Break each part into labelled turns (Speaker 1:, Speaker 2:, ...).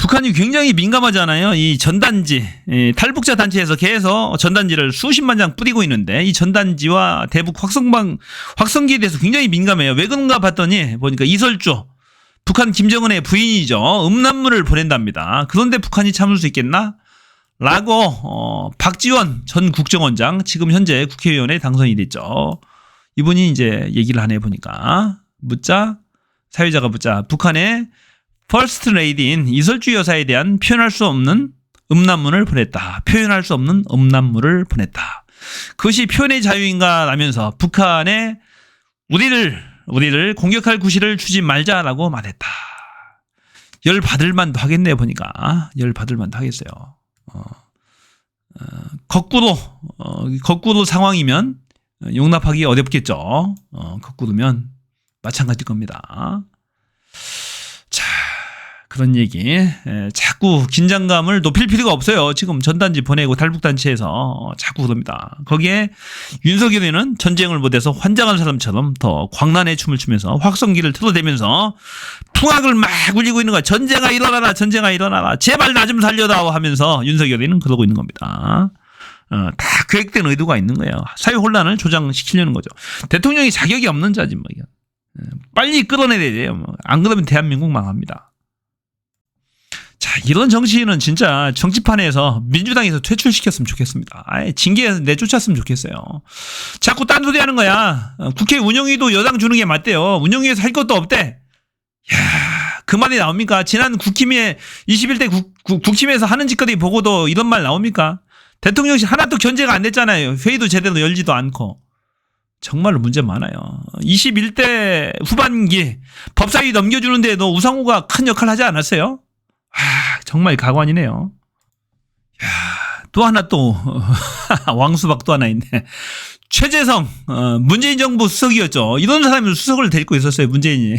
Speaker 1: 북한이 굉장히 민감하잖아요. 이 전단지, 탈북자 단체에서 계속 전단지를 수십만 장 뿌리고 있는데 이 전단지와 대북 확성기에 대해서 굉장히 민감해요. 왜 그런가 봤더니 보니까 이설주, 북한 김정은의 부인이죠. 음란물을 보낸답니다. 그런데 북한이 참을 수 있겠나? 라고 박지원 전 국정원장 지금 현재 국회의원에 당선이 됐죠. 이분이 이제 얘기를 하네 보니까 사회자가 묻자 북한의 퍼스트 레이디인 이설주 여사에 대한 표현할 수 없는 음란물을 보냈다. 표현할 수 없는 음란물을 보냈다. 그것이 표현의 자유인가 라면서 북한에 우리를 공격할 구실을 주지 말자라고 말했다. 열 받을 만도 하겠네 보니까. 열 받을 만도 하겠어요. 거꾸로 상황이면 용납하기 어렵겠죠. 거꾸로면 마찬가지일 겁니다. 자, 그런 얘기. 자꾸 긴장감을 높일 필요가 없어요. 지금 전단지 보내고 탈북단체에서 자꾸 그럽니다. 거기에 윤석열이는 전쟁을 못해서 환장한 사람처럼 더 광란의 춤을 추면서 확성기를 틀어대면서 풍악을 막 울리고 있는 거야. 전쟁아 일어나라, 전쟁아 일어나라, 제발 나 좀 살려다오 하면서 윤석열이는 그러고 있는 겁니다. 다 계획된 의도가 있는 거예요. 사회 혼란을 조장시키려는 거죠. 대통령이 자격이 없는 자지 뭐. 빨리 끌어내야 돼요. 안 그러면 대한민국 망합니다. 자, 이런 정치인은 진짜 정치판에서 민주당에서 퇴출시켰으면 좋겠습니다. 아예 징계해서 내쫓았으면 좋겠어요. 자꾸 딴소리 하는 거야. 국회 운영위도 여당 주는 게 맞대요. 운영위에서 할 것도 없대. 야, 그 말이 나옵니까? 지난 국힘에 21대 국힘에서 하는 짓거리 보고도 이런 말 나옵니까? 대통령실 하나도 견제가 안 됐잖아요. 회의도 제대로 열지도 않고. 정말로 문제 많아요. 21대 후반기 법사위 넘겨주는데도 우상호가 큰 역할을 하지 않았어요? 정말 가관이네요. 야, 또 하나 왕수박 또 하나 있네. 최재성 문재인 정부 수석이었죠. 이런 사람이 수석을 데리고 있었어요. 문재인이.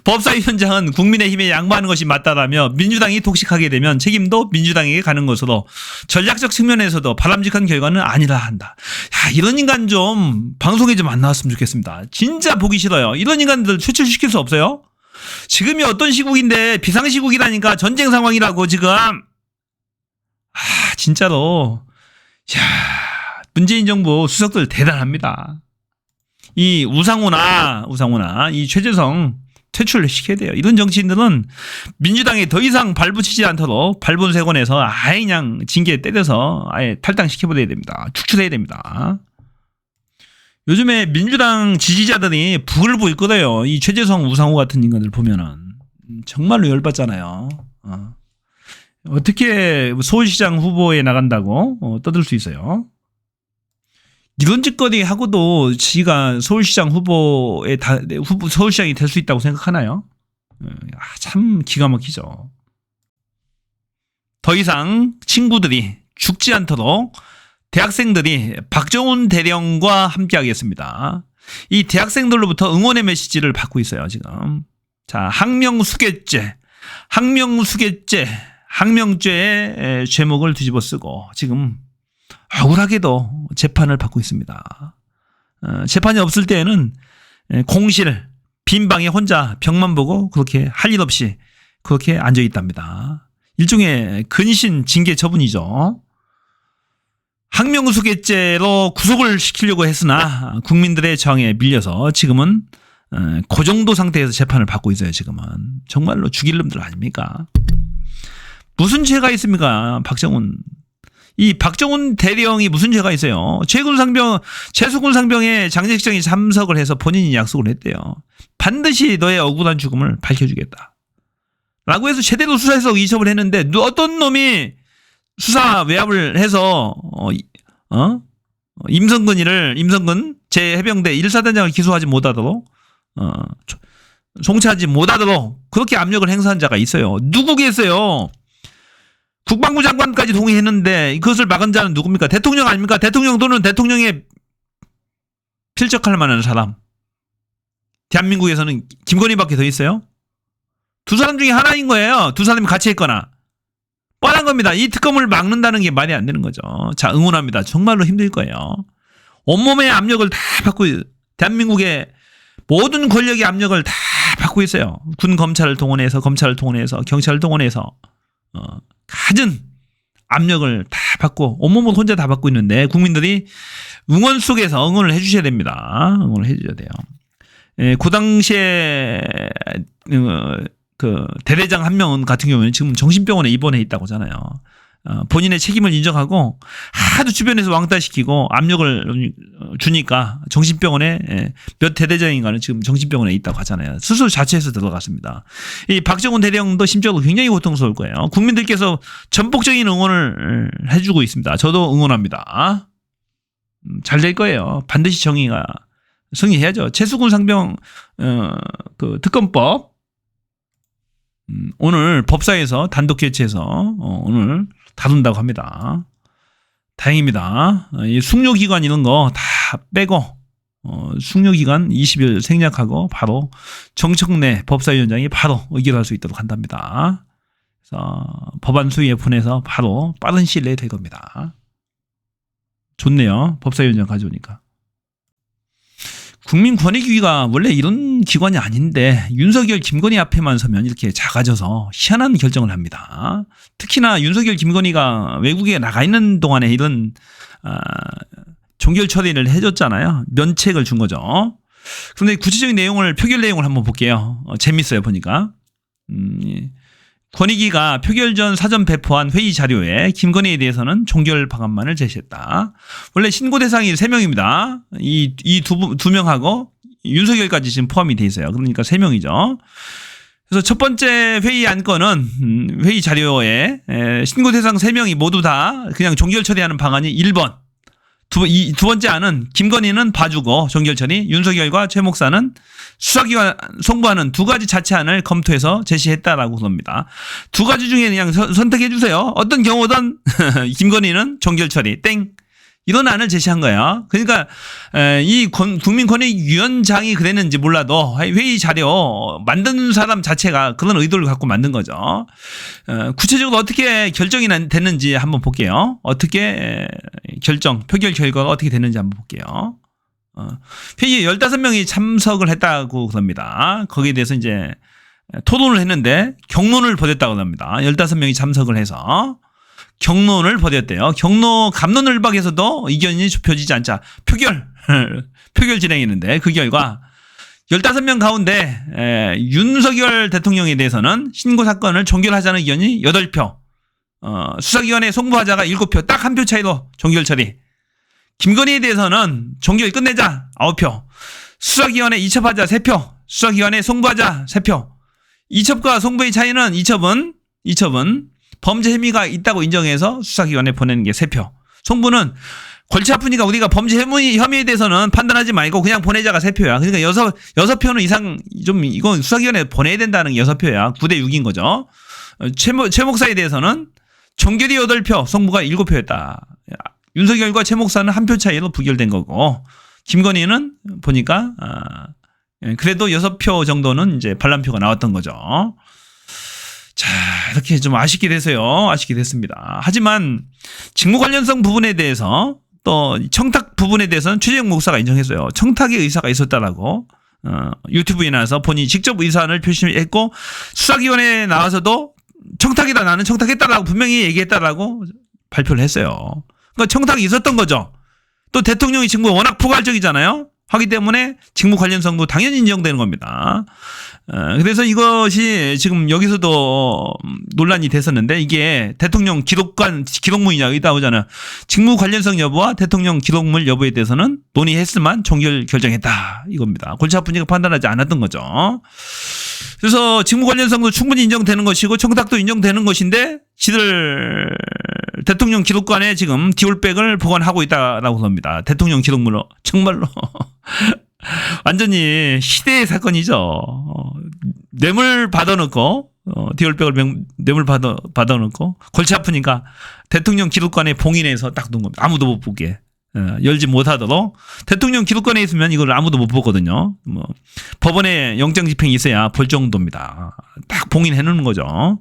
Speaker 1: 법사위원장은 국민의힘에 양보하는 것이 맞다라며 민주당이 독식하게 되면 책임도 민주당에게 가는 것으로 전략적 측면에서도 바람직한 결과는 아니라 한다. 야, 이런 인간 좀 방송에 좀 안 나왔으면 좋겠습니다. 진짜 보기 싫어요. 이런 인간들 퇴출시킬 수 없어요? 지금이 어떤 시국인데 비상시국이라니까. 전쟁 상황이라고 지금. 진짜로. 야, 문재인 정부 수석들 대단합니다. 이 우상호나 이 최재성 퇴출시켜야 돼요. 이런 정치인들은 민주당에 더 이상 발붙이지 않도록 발본색원에서 아예 그냥 징계 때려서 아예 탈당시켜버려야 됩니다. 축출해야 됩니다. 요즘에 민주당 지지자들이 북을 보일 거예요. 이 최재성, 우상호 같은 인간들 보면은 정말로 열받잖아요. 어떻게 서울시장 후보에 나간다고 떠들 수 있어요? 이런 짓거리 하고도 지가 서울시장 서울시장이 될 수 있다고 생각하나요? 참 기가 막히죠. 더 이상 친구들이 죽지 않도록 대학생들이 박정훈 대령과 함께 하겠습니다. 이 대학생들로부터 응원의 메시지를 받고 있어요, 지금. 자, 항명죄의 제목을 뒤집어 쓰고 지금 억울하게도 재판을 받고 있습니다. 재판이 없을 때에는 공실, 빈방에 혼자 벽만 보고 그렇게 할 일 없이 그렇게 앉아 있답니다. 일종의 근신 징계 처분이죠. 항명수괴죄로 구속을 시키려고 했으나 국민들의 저항에 밀려서 지금은 그 정도 상태에서 재판을 받고 있어요. 지금은. 정말로 죽일 놈들 아닙니까? 무슨 죄가 있습니까? 이 박정훈 대령이 무슨 죄가 있어요? 최수군 상병의 장례식장에 참석을 해서 본인이 약속을 했대요. 반드시 너의 억울한 죽음을 밝혀주겠다. 라고 해서 제대로 수사해서 이첩을 했는데 어떤 놈이 수사 외압을 해서 임성근 제 해병대 1사단장을 기소하지 못하도록 송치하지 못하도록 그렇게 압력을 행사한 자가 있어요. 누구겠어요? 국방부 장관까지 동의했는데 그것을 막은 자는 누굽니까? 대통령 아닙니까? 대통령 또는 대통령에 필적할 만한 사람. 대한민국에서는 김건희밖에 더 있어요? 두 사람 중에 하나인 거예요. 두 사람이 같이 했거나. 뻔한 겁니다. 이 특검을 막는다는 게 말이 안 되는 거죠. 자, 응원합니다. 정말로 힘들 거예요. 온몸의 압력을 다 받고 대한민국의 모든 권력의 압력을 다 받고 있어요. 군 검찰을 동원해서 경찰을 동원해서 갖은 압력을 다 받고 온몸을 혼자 다 받고 있는데 국민들이 응원 속에서 응원을 해주셔야 됩니다. 응원을 해주셔야 돼요. 그 당시에 그 대대장 한 명 같은 경우는 지금 정신병원에 입원해 있다고 하잖아요. 본인의 책임을 인정하고 하도 주변에서 왕따시키고 압력을 주니까 정신병원에 몇 대대장인가는 지금 정신병원에 있다고 하잖아요. 스스로 자체해서 들어갔습니다. 이 박정훈 대령도 심적으로 굉장히 고통스러울 거예요. 국민들께서 전폭적인 응원을 해주고 있습니다. 저도 응원합니다. 잘 될 거예요. 반드시 정의가 승리해야죠. 최수근 상병 그 특검법 오늘 법사에서 단독 개최해서 오늘 다룬다고 합니다. 다행입니다. 이 숙려기간 이런 거 다 빼고 숙려기간 20일 생략하고 바로 정청래 법사위원장이 바로 의결할 수 있도록 한답니다. 그래서 법안 수위에 보내서 바로 빠른 시일 내에 될 겁니다. 좋네요. 법사위원장 가져오니까. 국민권익위가 원래 이런 기관이 아닌데 윤석열, 김건희 앞에만 서면 이렇게 작아져서 희한한 결정을 합니다. 특히나 윤석열, 김건희가 외국에 나가 있는 동안에 이런 종결 처리를 해줬잖아요. 면책을 준 거죠. 그런데 구체적인 내용을 표결 내용을 한번 볼게요. 재밌어요 보니까. 권익위가 표결 전 사전 배포한 회의 자료에 김건희에 대해서는 종결 방안만을 제시했다. 원래 신고 대상이 3명입니다. 이 두 명하고 윤석열까지 지금 포함이 돼 있어요. 그러니까 3명이죠. 그래서 첫 번째 회의 안건은 회의 자료에 신고 대상 3명이 모두 다 그냥 종결 처리하는 방안이 1번. 두 번째 안은 김건희는 봐주고 종결 처리, 윤석열과 최 목사는 수사기관 송부하는 두 가지 자체안을 검토해서 제시했다라고 그럽니다. 두 가지 중에 그냥 선택해 주세요. 어떤 경우든 김건희는 종결 처리 땡 이런 안을 제시한 거예요. 그러니까 이 국민권익위원장이 그랬는지 몰라도 회의 자료 만든 사람 자체가 그런 의도를 갖고 만든 거죠. 구체적으로 어떻게 결정이 됐는지 한번 볼게요. 어떻게 표결 결과가 어떻게 됐는지 한번 볼게요. 회의에 15명이 참석을 했다고 그럽니다. 거기에 대해서 이제 토론을 했는데 경론을 벌였다고 합니다. 15명이 참석을 해서 경론을 벌였대요. 갑론을박에서도 의견이 좁혀지지 않자 표결 진행했는데 그 결과 15명 가운데 윤석열 대통령에 대해서는 신고 사건을 종결하자는 의견이 8표, 수사기관에 송부하자가 7표, 딱 한 표 차이로 종결 처리. 김건희에 대해서는 종결 끝내자 9표, 수사기관에 이첩하자 3표, 수사기관에 송부하자 3표. 이첩과 송부의 차이는 이첩은 범죄 혐의가 있다고 인정해서 수사기관에 보내는 게 3표. 송부는 골치 아프니까 우리가 범죄 혐의에 대해서는 판단하지 말고 그냥 보내자가 3표야. 그러니까 6표는 이상 좀 이건 수사기관에 보내야 된다는 게 6표야. 9대 6인 거죠. 최 목사에 대해서는 종결이 8표, 송부가 7표였다. 윤석열과 최 목사는 한 표 차이로 부결된 거고 김건희는 보니까 그래도 6표 정도는 이제 반란표가 나왔던 거죠. 자, 이렇게 좀 아쉽게 됐습니다. 하지만 직무 관련성 부분에 대해서 또 청탁 부분에 대해서는 최재형 목사가 인정했어요. 청탁의 의사가 있었다라고 유튜브에 나와서 본인이 직접 의사를 표시했고 수사기관에 나와서도 청탁이다 나는 청탁했다라고 분명히 얘기했다라고 발표를 했어요. 그러니까 청탁이 있었던 거죠. 또 대통령의 직무가 워낙 포괄적이잖아요. 하기 때문에 직무 관련성도 당연히 인정되는 겁니다. 그래서 이것이 지금 여기서도 논란이 됐었는데 이게 대통령 기록문이냐 여기다 오잖아요. 직무 관련성 여부와 대통령 기록물 여부에 대해서는 논의했으만 종결 결정했다 이겁니다. 골치 아프니까 판단하지 않았던 거죠. 그래서 직무 관련성도 충분히 인정되는 것이고 청탁도 인정되는 것인데 지들 대통령 기록관에 지금 디올백을 보관하고 있다라고 합니다. 대통령 기록물로 정말로 완전히 시대의 사건이죠. 뇌물 받아놓고 디올백을 뇌물 받아놓고 골치 아프니까 대통령 기록관에 봉인해서 딱 놓은 겁니다. 아무도 못 보게 열지 못하도록. 대통령 기록관에 있으면 이걸 아무도 못 보거든요. 뭐 법원에 영장 집행이 있어야 볼 정도입니다. 딱 봉인해 놓는 거죠.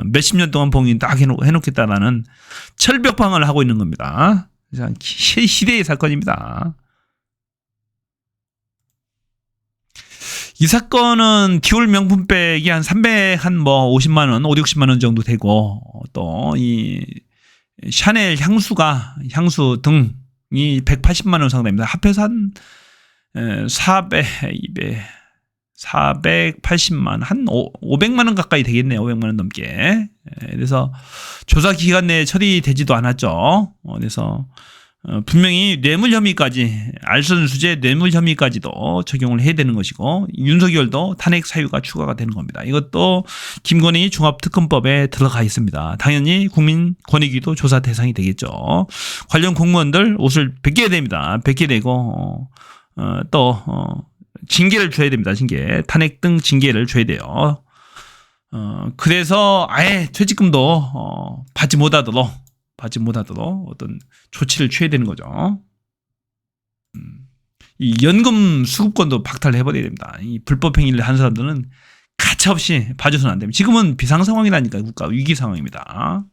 Speaker 1: 몇십 년 동안 봉인 딱 해놓겠다라는 철벽방을 하고 있는 겁니다. 시대의 사건입니다. 이 사건은 디올 명품백이 한 50만 원, 5, 60만 원 정도 되고, 또 이 샤넬 향수 등이 180만 원 상당입니다. 합해서 한 480만, 한 500만 원 가까이 되겠네요. 500만 원 넘게. 그래서 조사 기간 내에 처리되지도 않았죠. 그래서 분명히 뇌물 혐의까지, 알선수재 뇌물 혐의까지도 적용을 해야 되는 것이고, 윤석열도 탄핵 사유가 추가가 되는 겁니다. 이것도 김건희 종합특검법에 들어가 있습니다. 당연히 국민권익위도 조사 대상이 되겠죠. 관련 공무원들 옷을 벗겨야 됩니다. 벗겨야 되고, 징계를 줘야 됩니다. 탄핵 등 징계를 줘야 돼요. 그래서 아예 퇴직금도 받지 못하도록 어떤 조치를 취해야 되는 거죠. 이 연금 수급권도 박탈해버려야 됩니다. 이 불법 행위를 한 사람들은 가차없이 봐줘서는 안 됩니다. 지금은 비상 상황이라니까, 국가 위기 상황입니다.